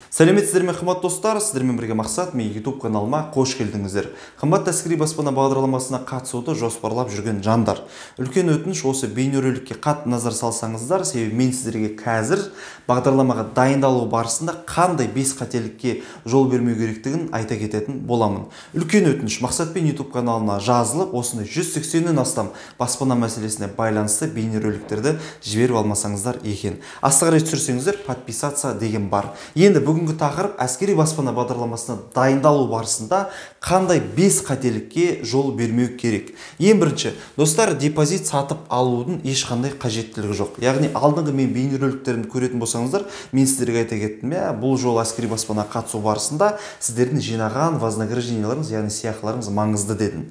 Сәлеметсіздер ме, қымбат достар, сіздермен бірге мақсат, мен YouTube каналыма қош келдіңіздер. Қымбат әскери баспана бағдарламасына қатысуды жоспарлап жүрген жандар. Үлкен өтініш, осы бейнероликке қатты назар салсаңыздар, себебі мен сіздерге қазір бағдарламаға дайындалу барысында қандай 5 қателікке жол бермеу керектігін айта кететін боламын. Үлкен өтініш, мақсатпен YouTube каналына жазылып, осындай 180-нен астам баспана мәселесіне байланысты бейнероликтерді жіберіп алмасаңыздар екен. Астыға рет түсірсеңіздер, подписаться деген бар. Енді бүгінгі тақырып әскери баспана бағдарламасына дайындалу барысында қандай 5 қателікке жол бермеу керек. Ең бірінші, достар, депозит сатып алудың ешқандай қажеттілігі жоқ. Яғни алдыңғы мен бейнероликтерін көретін болсаңыздар, мен сіздерге айта кеттім, бұл жол әскери баспана қатысу барысында сіздердің жинаған вознагражденияларыңыз, яғни сыйақыларыңыз маңызды дедім.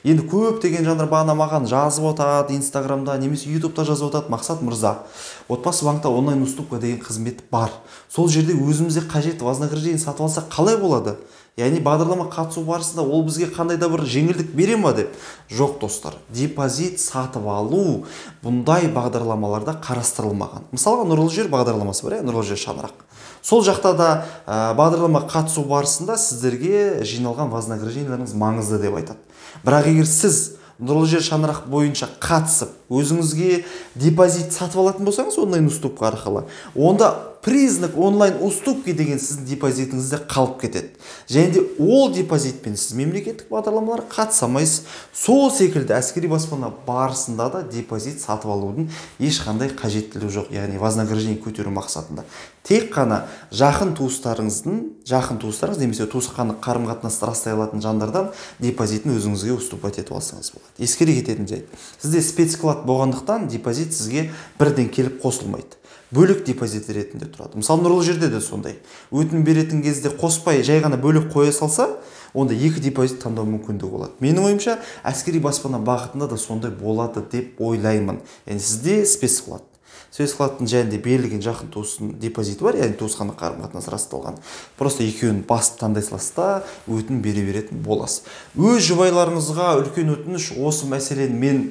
Енді көптеген жандар бағана маған жазып отырады, Инстаграмда немесе ютубта жазып отырады: Мақсат мырза, отбасы банкта онлайн уступка деген қызмет бар. Сол жерде өзімізге қажет вознаграждение сатып алса қалай болады? Яғни бағдарлама қатысу барысында ол бізге қандай да бір жеңілдік бере ма деп? Жоқ, достар. Депозит сатып алу бұндай бағдарламаларда қарастырылмаған. Мысалға, Нұрлы жер бағдарламасы бар, Нұрлы жер шаңырақ. Сол жақта да бағдарлама қатысу барысында сіздерге жиналған вознагражденияларыңыз маңызды деп айтады. Бірақ егер сіз Нұрлы жер шаңырақ бойынша қатысып, өзіңізге депозит сатып алатын болсаңыз, онлайн уступка арқылы, онда признак онлайн уступки деген сіздің депозитіңізде қалып кетеді. Және де ол депозитпен сіз мемлекеттік бағдарламаларға қатыса алмайсыз. Сол секілді әскери баспана барысында да депозит сатып алудың ешқандай қажеттілігі жоқ, яғни вознаграждение көтеру мақсатында. Тек қана жақын туыстарыңыз немесе туысқандық қарым-қатынасты растай алатын жандардан депозитін өзіңізге уступать етіп алсаңыз болады. Ескере кететін жайт. Сізде спецклад болғандықтан депозит сізге бірден келіп қосылмайды. Бөлік депозит ретінде тұрады. Мысалы, Нұрлы жерде де сондай. Өтінім беретін кезде қоспай жай ғана бөлік қоя салса, онда 2 депозит таңдау мүмкіндігі болады. Менің ойымша, әскери баспана бағытында да сондай болады деп ойлаймын. Яғни сізде спецклад. Спецкладтың жәнде берілген жақын туыстың депозиті бар, яғни туысқандық қарым-қатынас расталған. Просто екеуін басып таңдай салыста өтінім бере беретін боласыз. Өз жұбайларыңызға үлкен өтініш, осы мәселені мен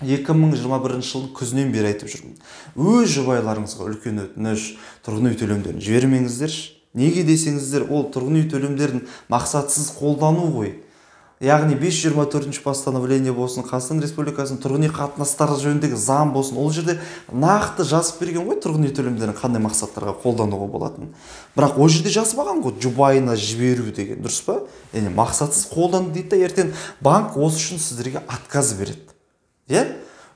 2021 жылдың күзінен бері айтып жүрмін. Өз жұбайларыңызға үлкен өтініш, тұрғын үй төлемдерін жібермеңіздерші. Неге десеңіздер, ол тұрғын үй төлемдерін мақсатсыз қолдану ғой. Яғни 524 постановление болсын, Қазақстан Республикасының тұрғын үй қатынастары жөніндегі заң болсын, ол жерде нақты жазып берген ғой тұрғын үй төлемдерін қандай мақсаттарға қолдануға болатынын. Бірақ ол жерде жазбаған ғой жұбайына жіберу деген, дұрыс па? Яғни мақсатсыз қолданды дейді, ертең банк осы үшін сіздерге отказ береді.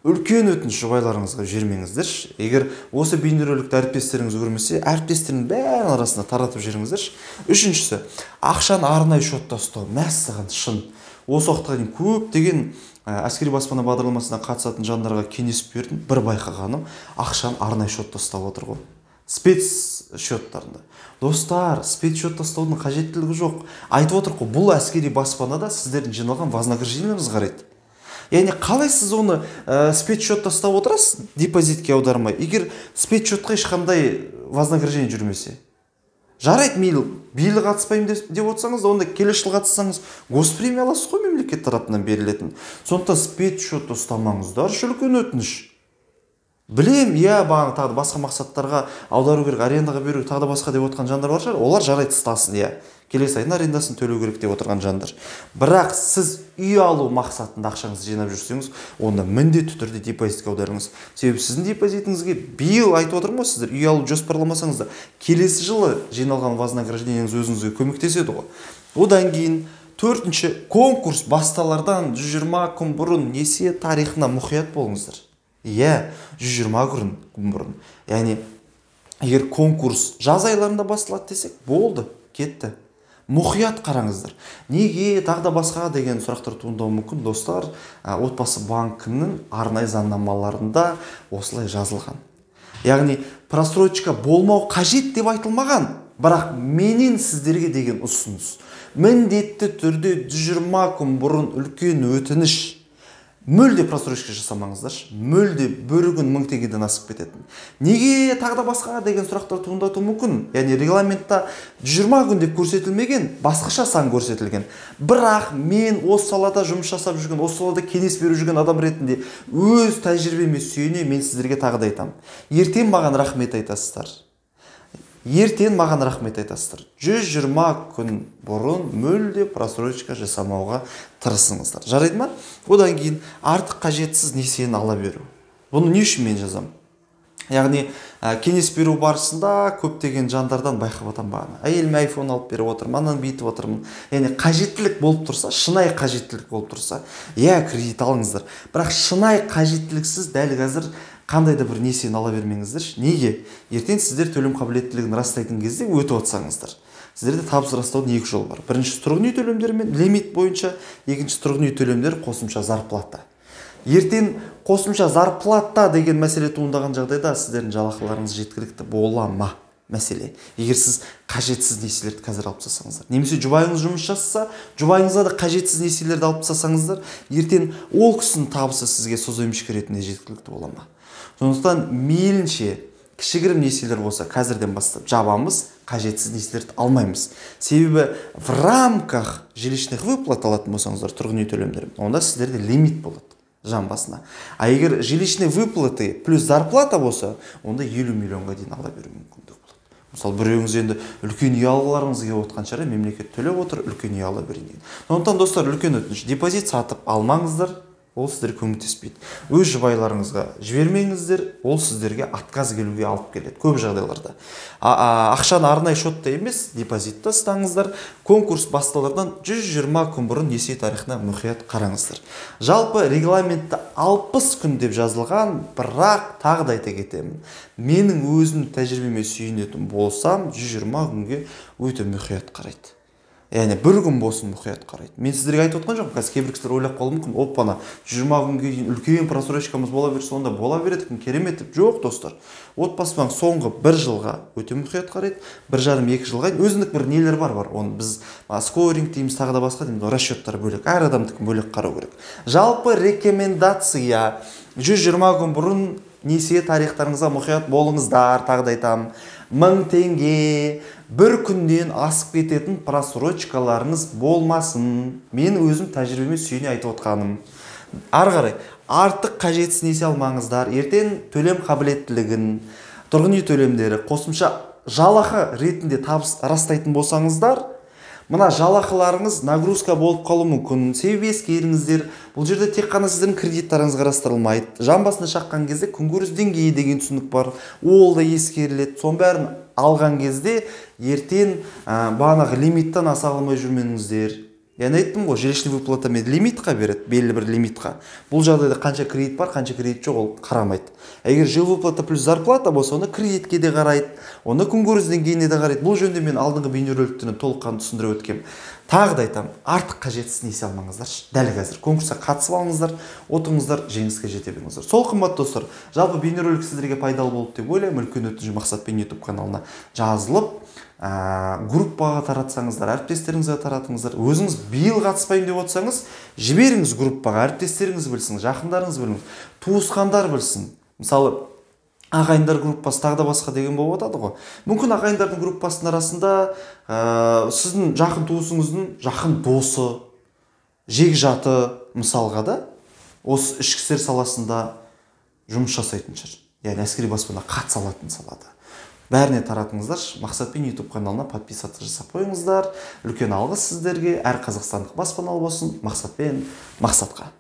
Үлкен өтініш, жұбайларыңызға жібермеңіздерші. Егер осы бейнероликті әріптестеріңіз көрмесе, әріптестерінің бәрінің арасында таратып жіберіңіздерші. Үшіншісі, ақшаны арнайы шотта ұстау. Мәссаған шын. Осы уақытқа дейін көптеген әскери баспана бағдарламасына қатысатын жандарға кеңес бердім. Бір байқағаным, ақшаны арнайы шотта ұстап отыр ғой. Спец счеттарында. Достар, спец счетта ұстаудың қажеттілігі жоқ. Айтып отыр ғой, бұл әскери баспанада сіздердің жиналған вознагражденияларыңыз қарайды. Яғни қалай сіз оны спец счетта ұстап отырасыз, депозитке аудармай, егер спец счетқа ешқандай вознаграждение жүрмесе? Жарайды, мейлі қатыспаймын деп отырсаңыз, онда келесі жыл қатыссаңыз госпремия аласыз ғой мемлекет тарапынан берілетін. Сондықтан спец счетта ұстамаңыздар, үлкен өтініш. Білем, тағы басқа мақсаттарға аудару керек, арендаға беру, тағы да басқа деп отырған жандар бар шығар, олар жарайды ұстасын, келесі айдың арендасын төлеу керек деп отырған жандар. Бірақ сіз үй алу мақсатында ақшаңызды жинап жүрсеңіз, онда міндетті түрде депозитке аударыңыз. Себебі сіздің депозитіңізге биыл айтып отырмын ғой, сіздер үй алу жоспарламасаңыз да, келесі жылы жиналған вознаграждениеңіз өзіңізге көмектеседі ғой. Одан кейін төртінші, конкурс басталардан 120 күн бұрын несие тарихына мұқият болыңыздар. 120 күн бұрын. Яғни, егер конкурс жаз айларында басталады десек, болды, кетті. Мұқият қараңыздар. Неге тағы да басқа деген сұрақтар туындауы мүмкін, достар. Отбасы банкінің арнайы заңнамаларында осылай жазылған. Яғни, просрочка болмау қажет деп айтылмаған, бірақ менен сіздерге деген ұсыныс. Міндетті түрде 120 күн бұрын үлкен өтініш. Мүлде просрочка жасамаңыздаршы. Мүлде бір күн 1000 теңгеден асып кететін. Неге тағы да басқа деген сұрақтар туындатуы мүмкін? Яғни регламентта 20 күн деп көрсетілмеген, басқаша сан көрсетілген. Бірақ мен осы салада жұмыс жасап жүрген, осы салада кеңес беріп жүрген адам ретінде өз тәжірибеме сүйене мен сіздерге тағы да айтамын. Ертең маған рахмет айтасыздар. ертең маған рахмет айтасыздар. 120 күн бұрын мүлде просрочка жасамауға тырысыңыздар. Жарайды ма? Одан кейін артық қажетсіз несиені ала беру. Бұны не үшін мен жазамын? Яғни кеңес беру барысында көптеген жандардан байқап отырмын бағана. Әйеліме iPhone алып беріп отырмын, анан бүйтіп отырмын. Яғни қажеттілік болып тұрса, шынайы қажеттілік болып тұрса, кредит алыңыздар. Бірақ шынайы қажеттіліксіз дәл қазір қандай да бір несиені ала бермеңіздер. Неге? Ертең сіздер төлем қабілеттілігін растайтын кезде өтіп отсаңыздар. Сіздерде табыс растаудың екі жолы бар. Бірінші тұрғын үй төлемдері лимит бойынша, екінші тұрғын үй төлемдері қосымша зарплата. Ертең қосымша зарплата деген мәселе туындаған жағдайда сіздердің жалақыларыңыз жеткілікті бола ма? Мәселе. Егер сіз қажетсіз несиелерді қазір алып тастасаңыздар, немесе жұбайыңыз жұмыс жасаса, жұбайыңызға да қажетсіз несиелерді алып тастасаңыздар, ертең ол кісінің табысы сізге соземшік ретінде жеткілікті бола ма? Сондықтан мейлінше кішігірім несиелер болса, қазірден бастап жабамыз, қажетсіз несиелерді алмаймыз. Себебі в рамках жилищных выплат алатын болсаңыздар, тұрғын үй төлемдері, онда сіздерде лимит болады жан басына. А егер жилищные выплаты плюс зарплата болса, онда 50 миллионға дейін ала беру мүмкіндік болады. Мысалы, біреуіңіз енді үлкен үй алғыларыңыз келіп отқан шығар, мемлекет төлеп отыр, үлкен үй ала берейін деген. Сондықтан достар, үлкен өтініш, депозит сатып алмаңыздар, ол сіздерге көмектеспейді. Өз жұбайларыңызға жібермеңіздер, ол сіздерге отказ келуге алып келеді көп жағдайларда. Ақшаны арнайы шотта емес, депозитті ұстаңыздар. Конкурс басталардан 120 күн бұрын несие тарихына мұқият қараңыздар. Жалпы регламентті 60 күн деп жазылған, бірақ тағы да айта кетемін. Менің өзім тәжірибеме сүйенетін болсам, 120 күнге өте мұқият қарайды. Яғни бір күн болсын мұқият қарайды. Мен сіздерге айтып отқан жоқпын, қазір кейбір кісілер ойлап қалуы мүмкін, оппана 20 күнге дейін үлкен просрочкамыз бола берсе, онда бола береді, керемет деп. Жоқ, достар. Отбасының соңғы бір жылға өте мұқият қарайды, 1,5-2 жылға өзіндік бір нелер бар. Оны біз скоринг дейміз, тағы да басқа дейміз, расчеттар бөлек, әр адамдікі бөлек қарау керек. Жалпы рекомендация 120 күн бұрын несие тарихтарыңызға мұқият болыңыздар, тағы да айтамын. 1000 теңге бір күннен асып кететін просрочкаларыңыз болмасын. Мен өзім тәжірибеме сүйене айтып отқаным. Ары қарай артық қажетсіз несие алмаңыздар. Ертең төлем қабілеттілігін, тұрғын үй төлемдері қосымша жалақы ретінде табыс растайтын болсаңыздар, мына жалақыларыңыз нагрузка болып қалуы мүмкін. Себебі ескеріңіздер, бұл жерде тек қана сіздің кредиттарыңыз қарастырылмайды. Жан басына шаққан кезде күнкөріс деңгейі деген түсінік бар. Ол да ескеріледі. Соның бәрін алған кезде ертең бағанағы лимиттен аса алмай жүрмеңіздер. Яғни айттым ғой, жилищный выплатамен лимитқа береді, белгілі бір лимитқа. Бұл жағдайда қанша кредит бар, қанша кредит жоқ, ол қарамайды. Егер жилвыплата плюс зарплата болса, оны кредитке де қарайды, оны күнкөріс деңгейіне де қарайды. Бұл жөнінде мен алдыңғы бейнероликтен толыққанды түсіндіріп өткем. Тағы да айтамын, артық қажетсіз несие алмаңыздар. Дәл қазір конкурсқа қатысып алыңыздар, отырыңыздар, жеңіске жете беріңіздер. Сол қымбатты достар, жалпы бейнеролик сіздерге пайдалы болды деп ойлаймын. Үлкен өтініш мақсатпен YouTube каналына жазылып, группаға таратсаңыздар, әріптестеріңізге таратыңыздар. Өзіңіз биыл қатыспайын деп отырсаңыз, жіберіңіз группаға, әріптестеріңіз білсін, жақындарыңыз білсін, туысқандар білсін. Мысалы, ағайындар группасы тағы да басқа деген болып жатады ғой. Мүмкін ағайындардың группасының арасында сіздің жақын туысыңыздың жақын досы, жекжаты мысалға да осы ішкі істер саласында жұмыс жасайтын шығар. Яғни әскери баспана қатыса алатын салада. Бәріне таратыңыздар. Мақсатпен YouTube каналына подписаться жасап қойыңыздар. Үлкен алғыс сіздерге. Әр қазақстандық баспаналы болсын. Мақсатпен мақсатқа.